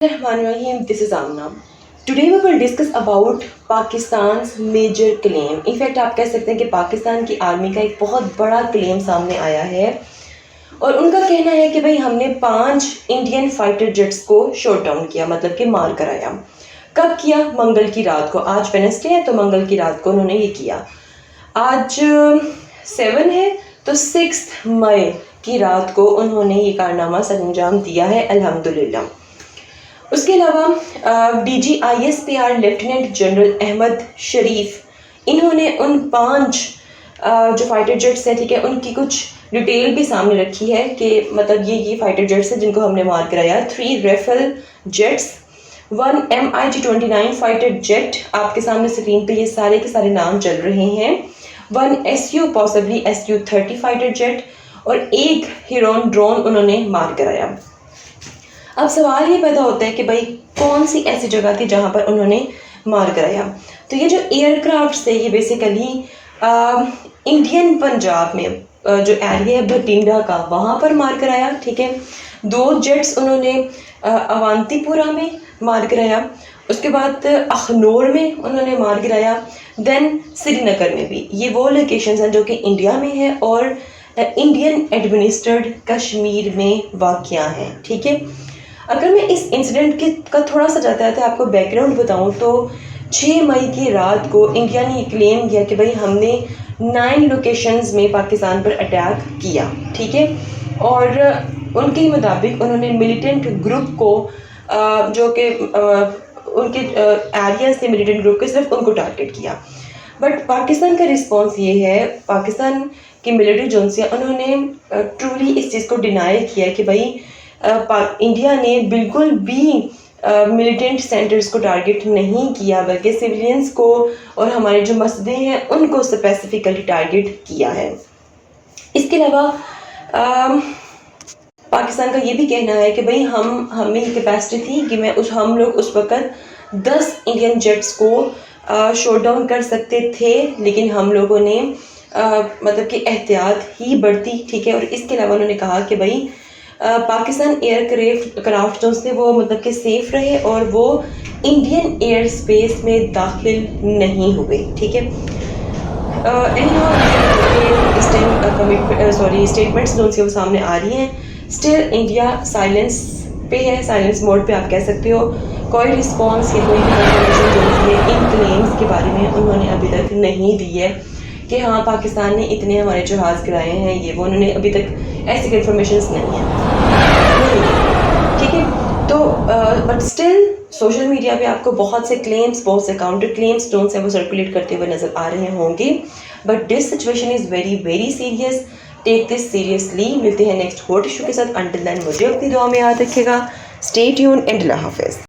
Bismillahirrahmanirrahim. This is Amna. Today we will discuss about Pakistan's major claim. In fact आप कह सकते हैं कि पाकिस्तान की आर्मी का एक बहुत बड़ा क्लेम सामने आया है और उनका कहना है कि भाई हमने 5 इंडियन फाइटर जेट्स को शॉट डाउन किया, मतलब कि मार कराया. कब किया? मंगल की रात को. आज वेडनेसडे है तो मंगल की रात को उन्होंने ये किया. आज 7 है तो 6 मई की रात को उन्होंने ये कारनामा सर अंजाम दिया है, अल्हम्दुलिल्लाह. उसके अलावा DGISPR लेफ्टिनेंट जनरल अहमद शरीफ, इन्होंने उन 5 जो फाइटर जेट्स हैं, ठीक है, उनकी कुछ डिटेल भी सामने रखी है कि मतलब ये फाइटर जेट्स हैं जिनको हमने मार कराया. 3 rifle jets, 1 MiG-29 fighter jet, आपके सामने स्क्रीन पे ये सारे के सारे नाम चल रहे हैं. 1 SU possibly SU-30 fighter jet और 1 हिरोन ड्रोन उन्होंने मार कराया. अब सवाल ये पैदा होता है कि भाई कौन सी ऐसी जगह थी जहाँ पर उन्होंने मार कराया. तो ये जो एयरक्राफ्ट थे ये बेसिकली इंडियन पंजाब में जो एरिया है भटिंडा का, वहाँ पर मार कराया. ठीक है, 2 जेट्स उन्होंने अवंतीपुरा में मार कराया. उसके बाद अखनौर में उन्होंने मार गिराया. देन श्रीनगर में भी. ये वो लोकेशंस हैं जो कि इंडिया में है और इंडियन एडमिनिस्ट्रेड कश्मीर में वाक़या हैं. ठीक है, अगर मैं इस इंसिडेंट का थोड़ा सा जाते आपको बैकग्राउंड बताऊं तो 6 मई की रात को इंडिया ने क्लेम किया कि भाई हमने 9 लोकेशंस में पाकिस्तान पर अटैक किया. ठीक है, और उनके मुताबिक उन्होंने मिलिटेंट ग्रुप को जो कि उनके एरियाज थे मिलिटेंट ग्रुप के, सिर्फ उनको टारगेट किया. बट पाकिस्तान का रिस्पॉन्स ये है, पाकिस्तान की मिलिट्री एजेंसियाँ उन्होंने ट्रूली इस चीज़ को डिनाई किया कि भाई इंडिया ने बिल्कुल भी मिलिटेंट सेंटर्स को टारगेट नहीं किया, बल्कि सिविलियंस को और हमारे जो मस्जिदें हैं उनको स्पेसिफिकली टारगेट किया है. इसके अलावा पाकिस्तान का ये भी कहना है कि भाई हमें कैपेसिटी थी कि हम लोग उस वक़्त 10 इंडियन जेट्स को शॉट डाउन कर सकते थे, लेकिन हम लोगों ने मतलब कि एहतियात ही बरती. ठीक है, और इसके अलावा उन्होंने कहा कि भाई पाकिस्तान एयरक्राफ्ट जो थे वो मतलब कि सेफ रहे और वो इंडियन एयर स्पेस में दाखिल नहीं हुए. ठीक है, स्टेटमेंट्स जो उनसे वो सामने आ रही हैं. स्टिल इंडिया साइलेंस पे है, साइलेंस मोड पे आप कह सकते हो. कोई रिस्पॉन्स या कोई भी इंफॉर्मेशन जो है इन क्लेम्स के बारे में उन्होंने अभी तक नहीं दी है कि हाँ पाकिस्तान ने इतने हमारे जहाज़ गिराए हैं, ये वो उन्होंने अभी तक ऐसी इन्फॉर्मेशन नहीं है. ठीक है, तो बट स्टिल सोशल मीडिया पे आपको बहुत से क्लेम्स, बहुत से काउंटर क्लेम्स जो से वो सर्कुलेट करते हुए नज़र आ रहे होंगे. But this situation is very very serious. Take this seriously. मिलते हैं नेक्स्ट हॉट इशू के साथ. अंटिल देन मुझे अपनी दुआ में याद रखिएगा. स्टे ट्यून्ड एंड अल्लाह हाफिज़.